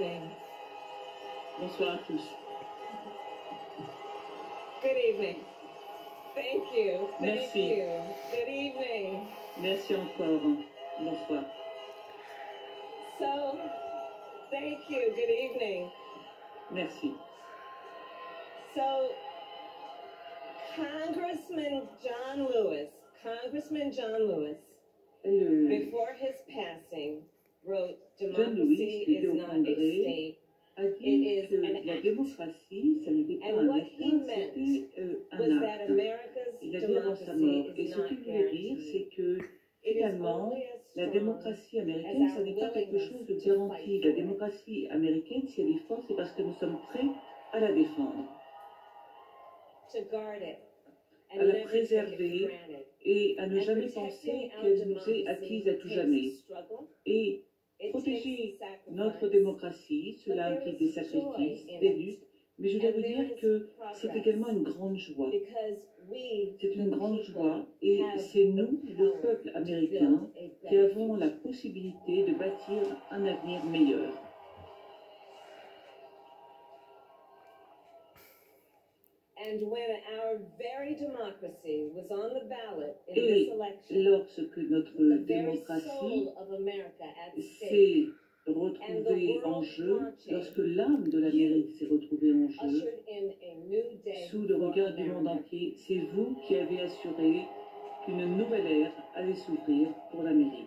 evening. Bonsoir à tous. Good evening. Thank you. Thank Merci. you. Good evening. Merci encore. Bonsoir. So, thank you. Good evening. Merci. So, Congressman John Lewis, before his passing, wrote, John Lewis, democracy qui était is au not a Congrès, state. a dit que la démocratie, ça n'était pas And un what État, he meant c'était was un that acte. America's Il a dit avant sa mort. democracy Et is ce qu'il not voulait dire, guaranteed. c'est que It is finalement, only as la strong démocratie américaine, as ça our n'est pas quelque chose de willingness to garanti. fight La for it. démocratie américaine, si elle est forte, c'est parce que nous sommes prêts à la défendre, To guard it à and la never take it for préserver granted. et à ne And jamais protecting penser our qu'elle nous est democracy acquise à tout takes jamais. struggle, Et it protéger takes notre sacrifice, démocratie, but cela there implique is des sacrifices, joy in des it. luttes, mais je dois And vous there dire is que c'est progress également une grande joie. because we, C'est une the grande people, joie et have c'est the nous, le power peuple to américain, build a qui better avons la future. possibilité de bâtir un avenir meilleur. And when our very democracy was on the ballot in this Et election, lorsque notre the very démocratie soul of America at stake, s'est retrouvée en jeu, lorsque l'âme de l'Amérique s'est retrouvée en jeu, ushered in a new day sous le for regard du monde America. entier, c'est vous qui avez assuré qu'une nouvelle ère allait s'ouvrir pour l'Amérique.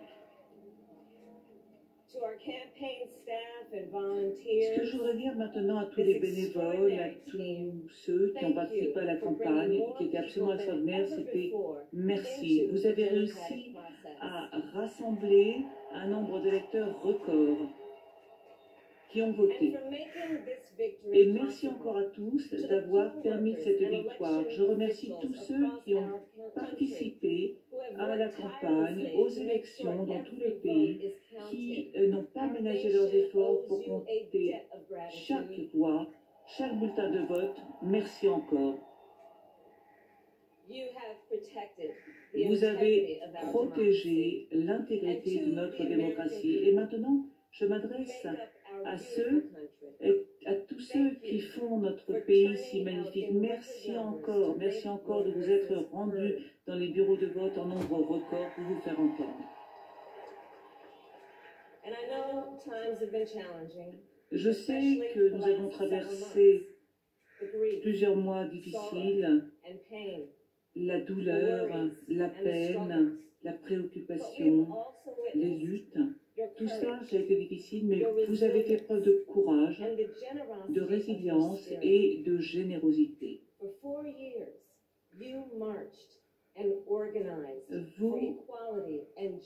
To our campaign staff and Ce que volunteers, je voudrais dire maintenant à tous les bénévoles, à tous ceux qui ont participé à la campagne, qui étaient absolument extraordinaires, c'était merci. Vous avez réussi à rassembler un nombre d'électeurs record qui ont voté. Et merci encore à tous d'avoir permis cette victoire. Je remercie tous ceux qui ont participé à la campagne, aux élections dans tout le pays, qui n'ont pas ménagé leurs efforts pour compter chaque voix, chaque bulletin de vote. Merci encore. Vous avez protégé l'intégrité de notre démocratie. Et maintenant, je m'adresse à tous ceux qui font notre pays si magnifique. Merci encore de vous être rendus dans les bureaux de vote en nombre record pour vous faire entendre. Je sais que nous avons traversé plusieurs mois difficiles, la douleur, la peine, la préoccupation, les luttes. Tout ça, ça a été difficile, mais vous avez fait preuve de courage, de résilience et de générosité.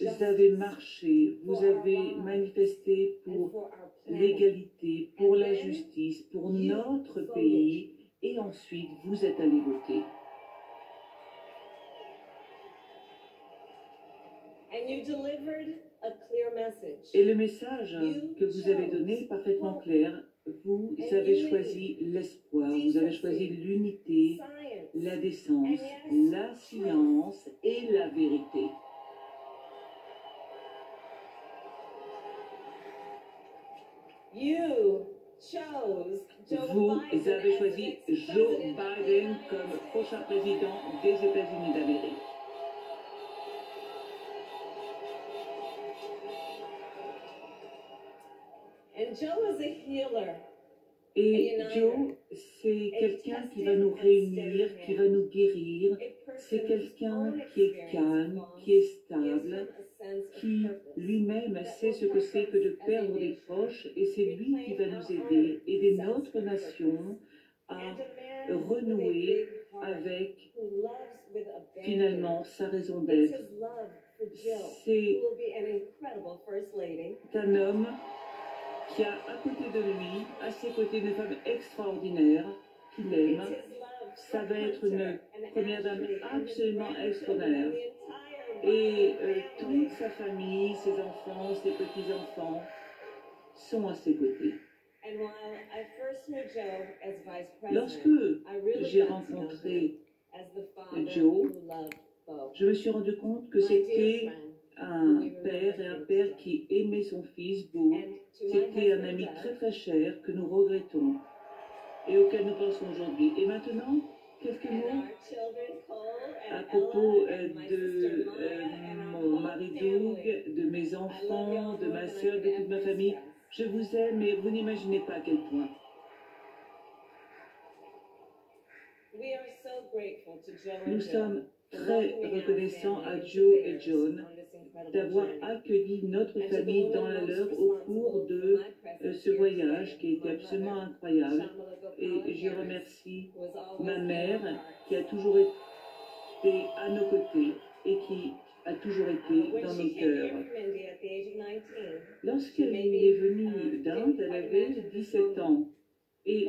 Vous avez marché, vous avez manifesté pour l'égalité, pour la justice, pour notre pays, et ensuite vous êtes allés voter. Et le message que vous avez donné est parfaitement clair. Vous avez choisi l'espoir, vous avez choisi l'unité, la décence, la science et la vérité. Vous avez choisi Joe Biden comme prochain président des États-Unis d'Amérique. Et Joe, c'est quelqu'un qui va nous réunir, qui va nous guérir. C'est quelqu'un qui est calme, qui est stable, qui lui-même sait ce que c'est que de perdre des proches. Et c'est lui qui va nous aider notre nation à renouer avec finalement sa raison d'être. C'est un homme qui a à côté de lui, à ses côtés, une femme extraordinaire qu'il aime. Ça va être une première dame absolument extraordinaire. Et toute sa famille, ses enfants, ses petits-enfants sont à ses côtés. Lorsque j'ai rencontré Joe, je me suis rendu compte que c'était un père et un père qui aimait son fils beau. C'était un ami très très cher que nous regrettons et auquel nous pensons aujourd'hui. Et maintenant, quelques mots à propos de mon mari Doug, de mes enfants, de ma sœur, de toute ma famille. Je vous aime et vous n'imaginez pas à quel point. Nous sommes très reconnaissants à Joe et John d'avoir accueilli notre famille dans la leur au cours de ce voyage qui était absolument incroyable. Et je remercie ma mère qui a toujours été à nos côtés et qui a toujours été dans nos cœurs. Lorsqu'elle est venue d'Inde, elle avait 17 ans. Et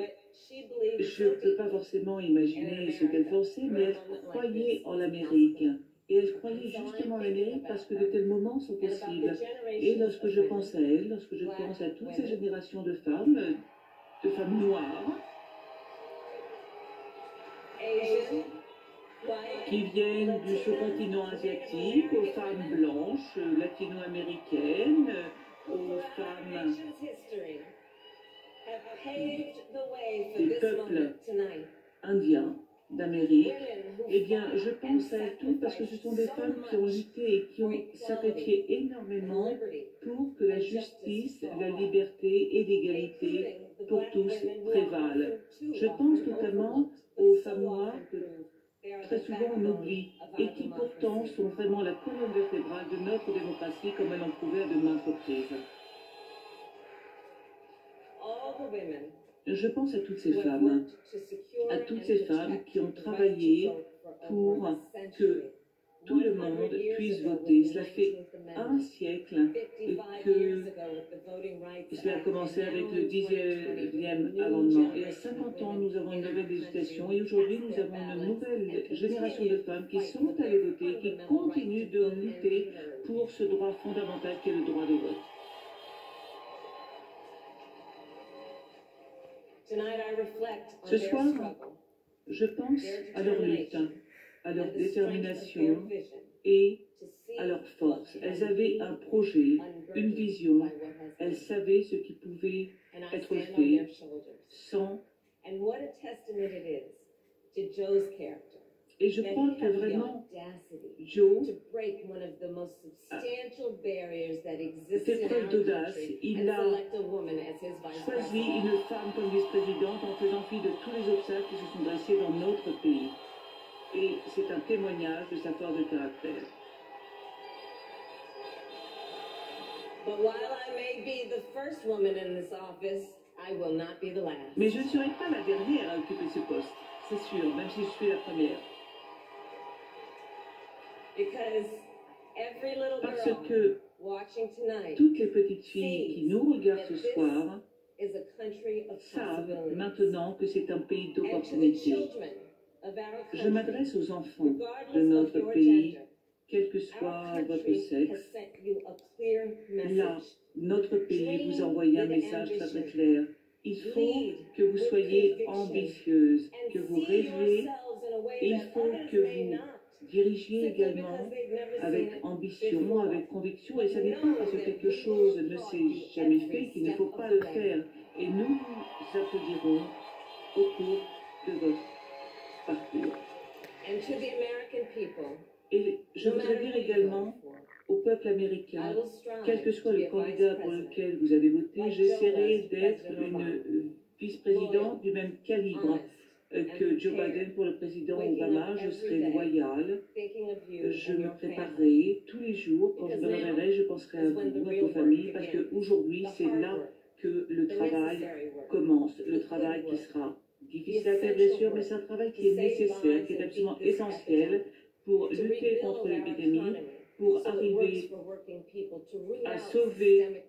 je ne peux pas forcément imaginer ce qu'elle pensait, mais elle croyait en l'Amérique. Et elle croyait justement en l'Amérique parce que de tels moments sont possibles. Et lorsque je pense à elle, lorsque je pense à toutes ces générations de femmes noires, qui viennent du sous-continent asiatique, aux femmes blanches, latino-américaines, aux femmes des peuples indiens d'Amérique, eh bien, je pense à elles toutes parce que ce sont des femmes qui ont lutté et qui ont sacrifié énormément pour que la justice, la liberté et l'égalité pour tous prévalent. Je pense notamment aux femmes noires que très souvent on oublie et qui pourtant sont vraiment la colonne vertébrale de notre démocratie comme elles l'ont prouvé à de maintes reprises. Je pense à toutes ces femmes qui ont travaillé pour que tout le monde puisse voter. Cela fait un siècle que cela a commencé avec le 10e amendement. Et à 50 ans, nous avons une nouvelle législation. Et aujourd'hui, nous avons une nouvelle génération de femmes qui sont allées voter, qui continuent de lutter pour ce droit fondamental qu'est le droit de vote. Ce soir, je pense à leur lutte, à leur détermination et à leur force. Elles avaient un projet, une vision. Elles savaient ce qui pouvait être fait sans. Et je crois que vraiment, Joe a fait preuve d'audace. Il a choisi une femme comme vice-présidente en faisant fi de tous les obstacles qui se sont dressés dans notre pays. Et c'est un témoignage de sa force de caractère. Mais je ne serai pas la dernière à occuper ce poste, c'est sûr, même si je suis la première. Parce que toutes les petites filles qui nous regardent ce soir savent maintenant que c'est un pays d'opportunités. Je m'adresse aux enfants de notre pays, quel que soit votre sexe. Là, notre pays vous envoie un message très très clair. Il faut que vous soyez ambitieuses, que vous rêviez, et il faut que vous dirigiez également avec ambition, avec conviction, et ça n'est pas parce que quelque chose ne s'est jamais fait qu'il ne faut pas le faire. Et nous vous applaudirons au cours de votre parcours. Et je voudrais dire également au peuple américain, quel que soit le candidat pour lequel vous avez voté, j'essaierai d'être une vice-présidente du même calibre que Joe Biden pour le président Obama. Je serai loyale, je me préparerai tous les jours. Quand je me réveillerai, je penserai à vous, à vos familles, parce qu'aujourd'hui, c'est là que le travail commence. Le travail qui sera difficile à faire, bien sûr, mais c'est un travail qui est nécessaire, qui est absolument essentiel pour lutter contre l'épidémie, pour arriver à sauver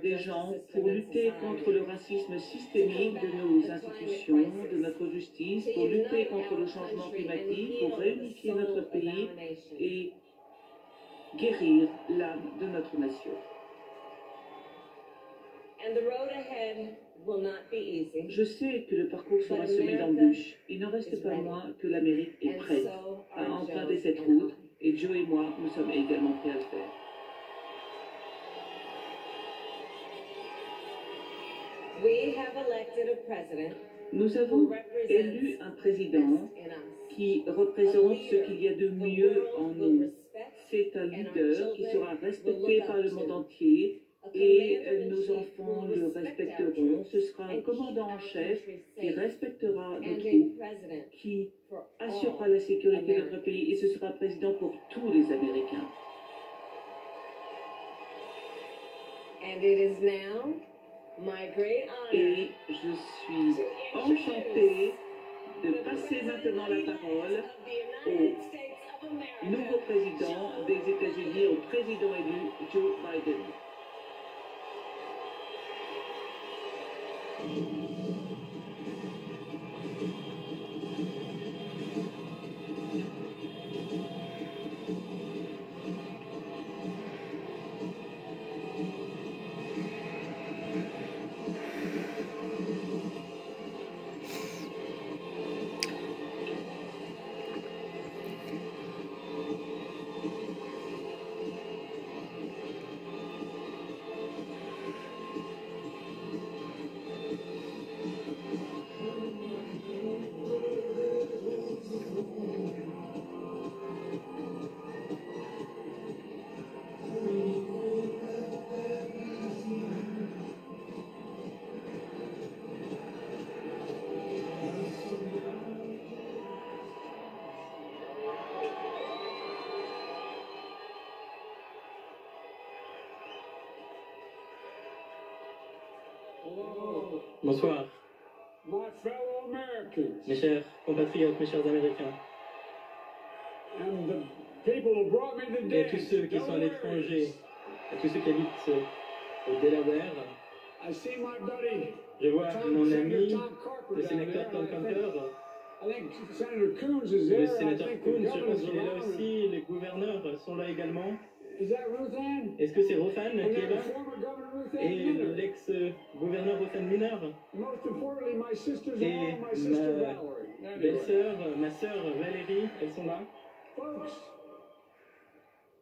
des gens, pour lutter contre le racisme systémique de nos institutions, de notre justice, pour lutter contre le changement climatique, pour réunifier notre pays et guérir l'âme de notre nation. Je sais que le parcours sera semé d'embûches. Il n'en reste pas moins que l'Amérique est prête à emprunter cette route Et Joe et moi, nous sommes également prêts à le faire. We have elected a president Nous avons élu un président qui représente ce qu'il y a de mieux en nous. C'est un leader qui sera respecté par le monde entier et nos enfants le respecteront. Ce sera un commandant en chef qui respectera nos troupes, qui assurera la sécurité de notre pays et ce sera président pour tous les Américains. Et je suis enchantée de passer maintenant la parole au nouveau président des États-Unis, au président élu Joe Biden. Bonsoir, mes chers compatriotes, mes chers Américains, et à tous ceux qui sont à l'étranger, à tous ceux qui habitent au Delaware. Je vois mon ami, le sénateur Tom Carter, le sénateur Coons, je pense qu'il est là aussi, les gouverneurs sont là également. Est-ce que c'est Rothan qui est là? Et l'ex-gouverneur Rothan Mineur? Et ma belle-sœur, ma sœur Valérie, elles sont là?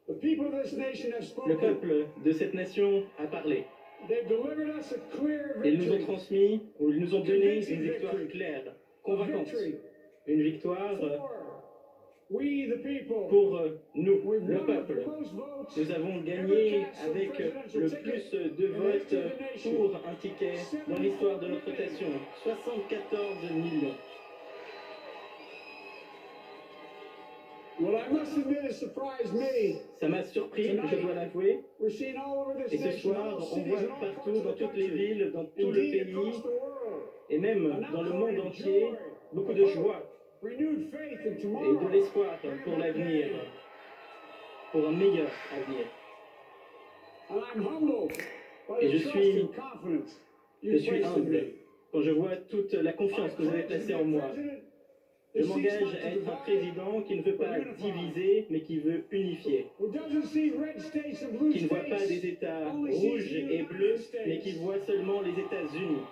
Le peuple de cette nation a parlé. Ils nous ont transmis, ou ils nous ont donné une victoire claire, convaincante. Une victoire pour nous, le peuple. Nous avons gagné avec le plus de votes pour un ticket dans l'histoire de notre rotation. 74 millions. Ça m'a surpris, je dois l'avouer. Et ce soir, on voit partout, dans toutes les villes, dans tout le pays, et même dans le monde entier, beaucoup de joie et de l'espoir pour l'avenir, pour un meilleur avenir. Et je suis humble quand je vois toute la confiance que vous avez placée en moi. Je m'engage à être un président qui ne veut pas diviser, mais qui veut unifier. Qui ne voit pas des États rouges et bleus, mais qui voit seulement les États-Unis.